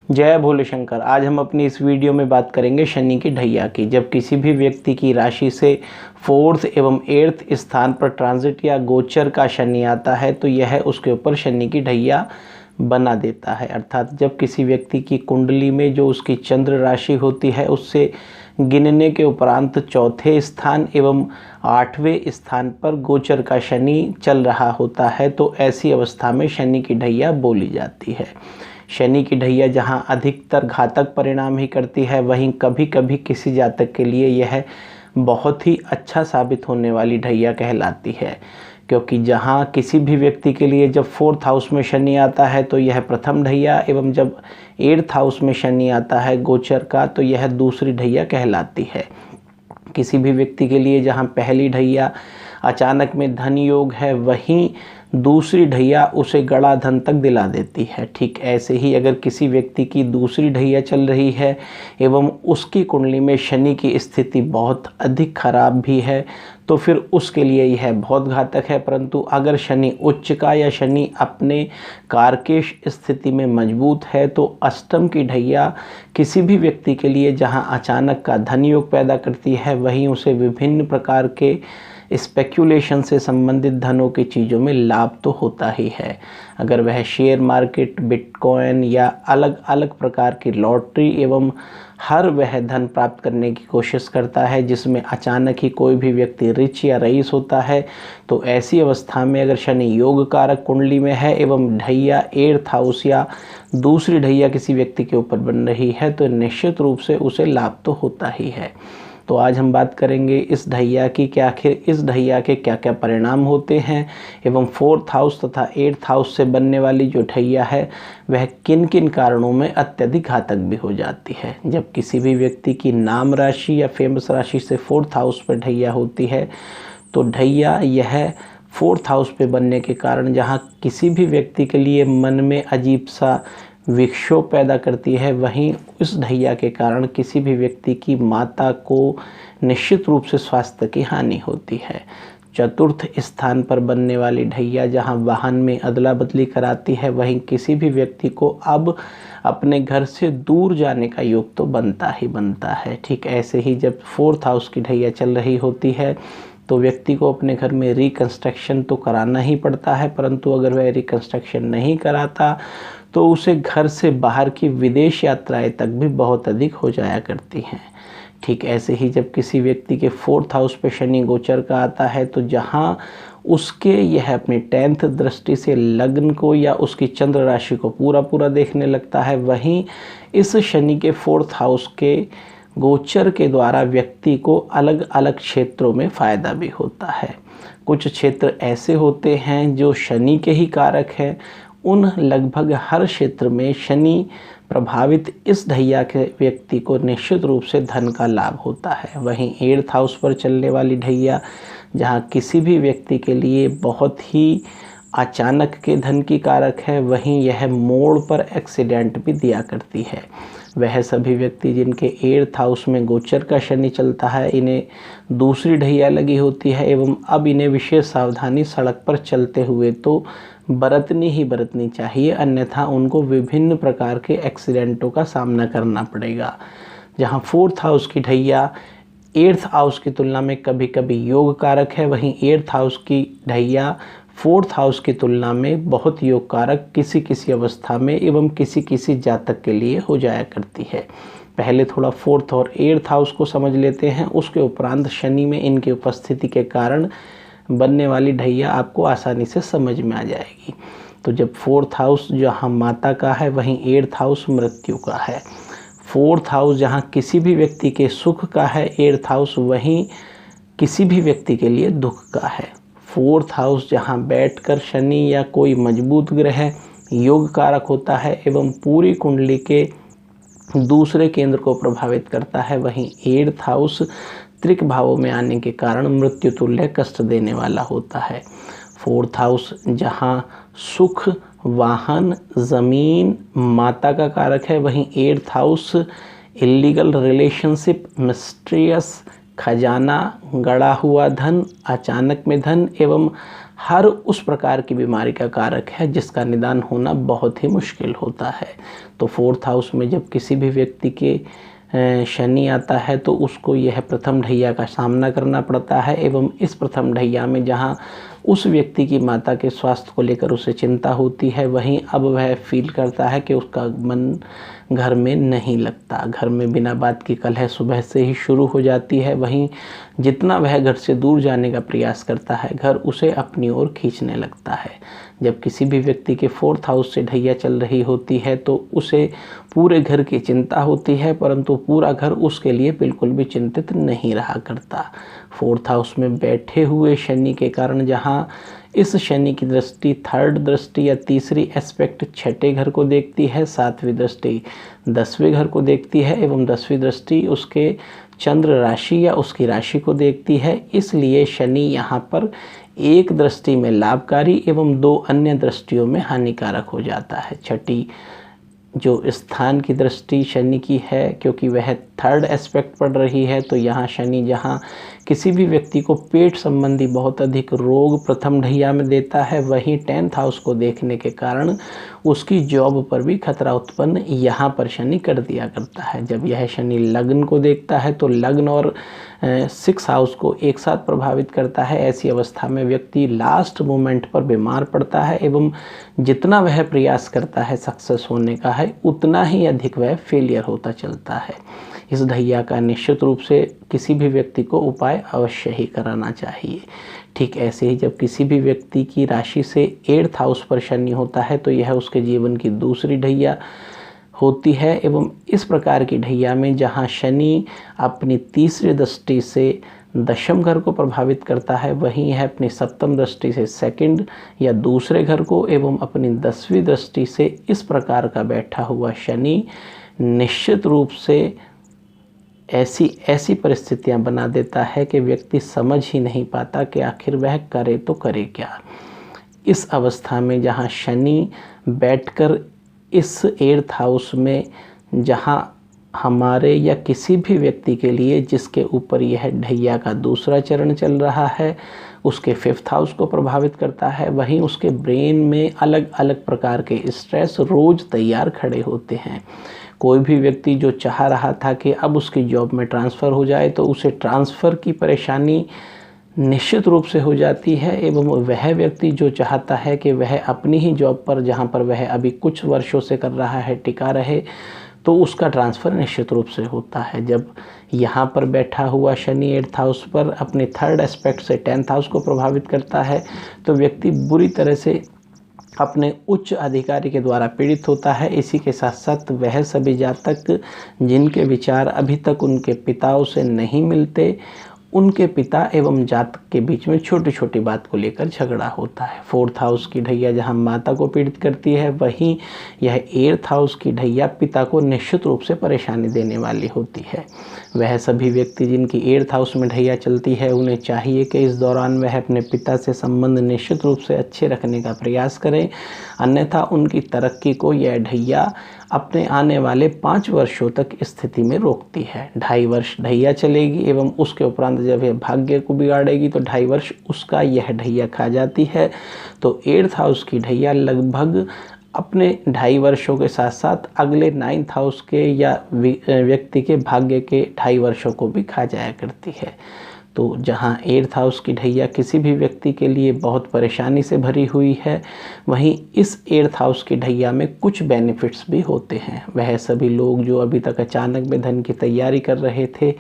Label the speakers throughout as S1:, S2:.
S1: जय भोले शंकर। आज हम अपनी इस वीडियो में बात करेंगे शनि की ढैया की। जब किसी भी व्यक्ति की राशि से 4th एवं 8th स्थान पर ट्रांजिट या गोचर का शनि आता है तो यह उसके ऊपर शनि की ढैया बना देता है। अर्थात जब किसी व्यक्ति की कुंडली में जो उसकी चंद्र राशि होती है उससे गिनने के उपरांत 4थे स्थान एवं 8वें स्थान पर गोचर का शनि चल रहा होता है तो ऐसी अवस्था में शनि की ढैया बोली जाती है। शनि की ढैया जहां अधिकतर घातक परिणाम ही करती है, वहीं कभी कभी किसी जातक के लिए यह बहुत ही अच्छा साबित होने वाली ढैया कहलाती है। क्योंकि जहां किसी भी व्यक्ति के लिए जब 4th हाउस में शनि आता है तो यह प्रथम ढैया, एवं जब 8th हाउस में शनि आता है गोचर का तो यह दूसरी ढैया कहलाती है। किसी भी व्यक्ति के लिए जहां पहली ढैया अचानक में धन योग है, वहीं दूसरी ढैया उसे गड़ा धन तक दिला देती है। ठीक ऐसे ही अगर किसी व्यक्ति की दूसरी ढैया चल रही है एवं उसकी कुंडली में शनि की स्थिति बहुत अधिक खराब भी है तो फिर उसके लिए यह बहुत घातक है। परंतु अगर शनि उच्च का या शनि अपने कारकेश स्थिति में मजबूत है तो अष्टम की ढैया किसी भी व्यक्ति के लिए जहां अचानक का धन योग पैदा करती है, वहीं उसे विभिन्न प्रकार के स्पेक्यूलेशन से संबंधित धनों की चीज़ों में लाभ तो होता ही है। अगर वह शेयर मार्केट, बिटकॉइन या अलग अलग प्रकार की लॉटरी एवं हर वह धन प्राप्त करने की कोशिश करता है जिसमें अचानक ही कोई भी व्यक्ति रिच या रईस होता है, तो ऐसी अवस्था में अगर शनि योग कारक कुंडली में है एवं ढैया 8th हाउस या दूसरी ढैया किसी व्यक्ति के ऊपर बन रही है तो निश्चित रूप से उसे लाभ तो होता ही है। तो आज हम बात करेंगे इस ढैया की कि आखिर इस ढैया के क्या क्या परिणाम होते हैं एवं 4th हाउस तथा 8th हाउस से बनने वाली जो ढैया है वह किन किन कारणों में अत्यधिक घातक भी हो जाती है। जब किसी भी व्यक्ति की नाम राशि या फेमस राशि से 4th हाउस पर ढैया होती है तो ढैया यह 4th हाउस पे बनने के कारण जहाँ किसी भी व्यक्ति के लिए मन में अजीब सा विक्षोभ पैदा करती है, वहीं इस ढैया के कारण किसी भी व्यक्ति की माता को निश्चित रूप से स्वास्थ्य की हानि होती है। 4th स्थान पर बनने वाली ढैया जहां वाहन में अदला बदली कराती है, वहीं किसी भी व्यक्ति को अब अपने घर से दूर जाने का योग तो बनता ही बनता है। ठीक ऐसे ही जब 4th हाउस की ढैया चल रही होती है तो व्यक्ति को अपने घर में रिकंस्ट्रक्शन तो कराना ही पड़ता है, परंतु अगर वह रिकंस्ट्रक्शन नहीं कराता तो उसे घर से बाहर की विदेश यात्राएं तक भी बहुत अधिक हो जाया करती हैं। ठीक ऐसे ही जब किसी व्यक्ति के 4th हाउस पे शनि गोचर का आता है तो जहां उसके यह अपनी 10th दृष्टि से लग्न को या उसकी चंद्र राशि को पूरा देखने लगता है, वहीं इस शनि के 4th हाउस के गोचर के द्वारा व्यक्ति को अलग अलग क्षेत्रों में फ़ायदा भी होता है। कुछ क्षेत्र ऐसे होते हैं जो शनि के ही कारक हैं, उन लगभग हर क्षेत्र में शनि प्रभावित इस ढैया के व्यक्ति को निश्चित रूप से धन का लाभ होता है। वहीं 8th हाउस पर चलने वाली ढैया जहां किसी भी व्यक्ति के लिए बहुत ही अचानक के धन की कारक है, वहीं यह मोड़ पर एक्सीडेंट भी दिया करती है। वह सभी व्यक्ति जिनके 8th हाउस में गोचर का शनि चलता है, इन्हें दूसरी ढैया लगी होती है एवं अब इन्हें विशेष सावधानी सड़क पर चलते हुए तो बरतनी ही बरतनी चाहिए, अन्यथा उनको विभिन्न प्रकार के एक्सीडेंटों का सामना करना पड़ेगा। जहां 4th हाउस की ढैया 8th हाउस की तुलना में कभी कभी योग कारक है, वहीं 8th हाउस की ढैया 4th हाउस की तुलना में बहुत योग कारक किसी किसी अवस्था में एवं किसी किसी जातक के लिए हो जाया करती है। पहले थोड़ा 4th और 8th हाउस को समझ लेते हैं, उसके उपरांत शनि में इनकी उपस्थिति के कारण बनने वाली ढैया आपको आसानी से समझ में आ जाएगी। तो जब 4th हाउस जहाँ माता का है, वहीं 8th हाउस मृत्यु का है। 4th हाउस जहाँ किसी भी व्यक्ति के सुख का है, 8th हाउस वहीं किसी भी व्यक्ति के लिए दुख का है। 4th हाउस जहाँ बैठकर शनि या कोई मजबूत ग्रह योग कारक होता है एवं पूरी कुंडली के दूसरे केंद्र को प्रभावित करता है, वहीं 8th हाउस त्रिक भावों में आने के कारण मृत्यु तुल्य कष्ट देने वाला होता है। 4th हाउस जहां सुख, वाहन, ज़मीन, माता का कारक है, वहीं 8th house illegal relationship, mysterious, खजाना, गड़ा हुआ धन, अचानक में धन एवं हर उस प्रकार की बीमारी का कारक है जिसका निदान होना बहुत ही मुश्किल होता है। तो 4th हाउस में जब किसी भी व्यक्ति के शनि आता है तो उसको यह प्रथम ढैया का सामना करना पड़ता है एवं इस प्रथम ढैया में जहां उस व्यक्ति की माता के स्वास्थ्य को लेकर उसे चिंता होती है, वहीं अब वह फील करता है कि उसका मन घर में नहीं लगता। घर में बिना बात की कलह सुबह से ही शुरू हो जाती है। वहीं जितना वह घर से दूर जाने का प्रयास करता है, घर उसे अपनी ओर खींचने लगता है। जब किसी भी व्यक्ति के 4th हाउस से ढैया चल रही होती है तो उसे पूरे घर की चिंता होती है, परंतु पूरा घर उसके लिए बिल्कुल भी चिंतित नहीं रहा करता। 4th हाउस में बैठे हुए शनि के कारण जहां इस शनि की दृष्टि 3rd दृष्टि या तीसरी एस्पेक्ट 6ठे घर को देखती है, 7वीं दृष्टि 10वें घर को देखती है एवं 10वीं दृष्टि उसके चंद्र राशि या उसकी राशि को देखती है। इसलिए शनि यहाँ पर एक दृष्टि में लाभकारी एवं 2 अन्य दृष्टियों में हानिकारक हो जाता है। छठी जो स्थान की दृष्टि शनि की है, क्योंकि वह 3rd एस्पेक्ट पड़ रही है, तो यहाँ शनि जहाँ किसी भी व्यक्ति को पेट संबंधी बहुत अधिक रोग प्रथम ढैया में देता है, वहीं 10th हाउस को देखने के कारण उसकी जॉब पर भी खतरा उत्पन्न यहाँ पर शनि कर दिया करता है। जब यह शनि लग्न को देखता है तो लग्न और 6th हाउस को एक साथ प्रभावित करता है। ऐसी अवस्था में व्यक्ति लास्ट मोमेंट पर बीमार पड़ता है एवं जितना वह प्रयास करता है सक्सेस होने का है, उतना ही अधिक वह फेलियर होता चलता है। इस ढैया का निश्चित रूप से किसी भी व्यक्ति को उपाय अवश्य ही कराना चाहिए। ठीक ऐसे ही जब किसी भी व्यक्ति की राशि से 8th हाउस पर शनि होता है तो यह उसके जीवन की दूसरी ढैया होती है एवं इस प्रकार की ढैया में जहां शनि अपनी तीसरी दृष्टि से 10वें घर को प्रभावित करता है, वहीं यह अपनी 7वीं दृष्टि से 2nd या दूसरे घर को एवं अपनी 10वीं दृष्टि से इस प्रकार का बैठा हुआ शनि निश्चित रूप से ऐसी परिस्थितियां बना देता है कि व्यक्ति समझ ही नहीं पाता कि आखिर वह करे तो करे क्या। इस अवस्था में जहां शनि बैठकर इस 8th हाउस में, जहां हमारे या किसी भी व्यक्ति के लिए जिसके ऊपर यह ढैया का दूसरा चरण चल रहा है, उसके 5th हाउस को प्रभावित करता है, वहीं उसके ब्रेन में अलग अलग प्रकार के स्ट्रेस रोज़ तैयार खड़े होते हैं। कोई भी व्यक्ति जो चाह रहा था कि अब उसकी जॉब में ट्रांसफ़र हो जाए तो उसे ट्रांसफ़र की परेशानी निश्चित रूप से हो जाती है एवं वह व्यक्ति जो चाहता है कि वह अपनी ही जॉब पर, जहां पर वह अभी कुछ वर्षों से कर रहा है, टिका रहे, तो उसका ट्रांसफ़र निश्चित रूप से होता है। जब यहाँ पर बैठा हुआ शनि 8th हाउस पर अपने 3rd एस्पेक्ट से 10th हाउस को प्रभावित करता है तो व्यक्ति बुरी तरह से अपने उच्च अधिकारी के द्वारा पीड़ित होता है। इसी के साथ साथ वह सभी जातक जिनके विचार अभी तक उनके पिताओं से नहीं मिलते, उनके पिता एवं जातक के बीच में छोटी छोटी बात को लेकर झगड़ा होता है। 4th हाउस की ढैया जहां माता को पीड़ित करती है, वहीं यह 8th हाउस की ढैया पिता को निश्चित रूप से परेशानी देने वाली होती है। वह सभी व्यक्ति जिनकी 8th हाउस में ढैया चलती है, उन्हें चाहिए कि इस दौरान वह अपने पिता से संबंध निश्चित रूप से अच्छे रखने का प्रयास करें, अन्यथा उनकी तरक्की को यह ढैया अपने आने वाले 5 वर्षों तक स्थिति में रोकती है। 2.5 वर्ष ढैया चलेगी एवं उसके उपरांत जब यह भाग्य को बिगाड़ेगी तो 2.5 वर्ष उसका यह ढैया खा जाती है। तो 8th हाउस की ढैया लगभग अपने 2.5 वर्षों के साथ साथ अगले 9th हाउस के या व्यक्ति के भाग्य के 2.5 वर्षों को भी खा जाया करती है। तो जहां 8th हाउस की ढैया किसी भी व्यक्ति के लिए बहुत परेशानी से भरी हुई है, वहीं इस 8th हाउस की ढैया में कुछ बेनिफिट्स भी होते हैं। वह सभी लोग जो अभी तक अचानक में धन की तैयारी कर रहे थे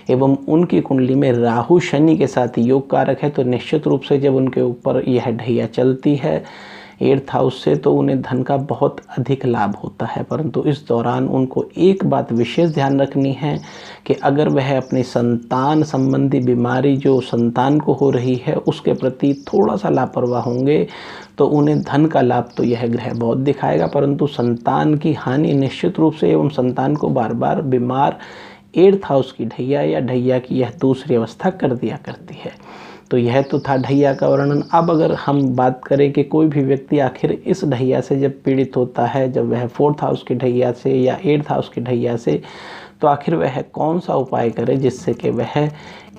S1: एवं उनकी कुंडली में राहु शनि के साथ योग कारक है, तो निश्चित रूप से जब उनके ऊपर यह ढैया चलती है 8th हाउस से तो उन्हें धन का बहुत अधिक लाभ होता है। परंतु इस दौरान उनको एक बात विशेष ध्यान रखनी है कि अगर वह अपनी संतान संबंधी बीमारी जो संतान को हो रही है उसके प्रति थोड़ा सा लापरवाह होंगे तो उन्हें धन का लाभ तो यह ग्रह बहुत दिखाएगा, परंतु संतान की हानि निश्चित रूप से एवं संतान को बार बार बीमार 8th हाउस की ढैया या ढैया की यह दूसरी अवस्था कर दिया करती है। तो यह तो था ढैया का वर्णन। अब अगर हम बात करें कि कोई भी व्यक्ति आखिर इस ढैया से जब पीड़ित होता है, जब वह 4th हाउस की ढैया से या 8th हाउस की ढैया से, तो आखिर वह कौन सा उपाय करे जिससे कि वह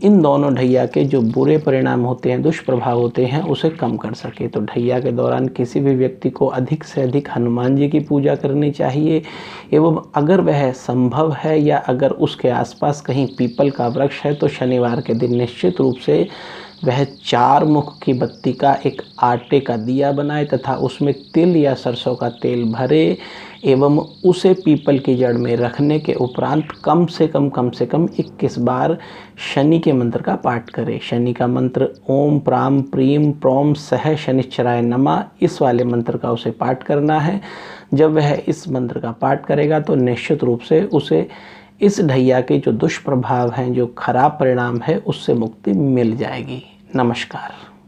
S1: इन दोनों ढैया के जो बुरे परिणाम होते हैं, दुष्प्रभाव होते हैं, उसे कम कर सके। तो ढैया के दौरान किसी भी व्यक्ति को अधिक से अधिक हनुमान जी की पूजा करनी चाहिए एवं अगर वह संभव है या अगर उसके आसपास कहीं पीपल का वृक्ष है तो शनिवार के दिन निश्चित रूप से वह 4 मुख की बत्ती का एक आटे का दिया बनाए तथा उसमें तिल या सरसों का तेल भरे एवं उसे पीपल की जड़ में रखने के उपरांत कम से कम 21 बार शनि के मंत्र का पाठ करे। शनि का मंत्र ओम प्राम प्रीम प्रोम सह शनिश्चराय नमः, इस वाले मंत्र का उसे पाठ करना है। जब वह इस मंत्र का पाठ करेगा तो निश्चित रूप से उसे इस ढैया के जो दुष्प्रभाव हैं, जो खराब परिणाम है, उससे मुक्ति मिल जाएगी। नमस्कार।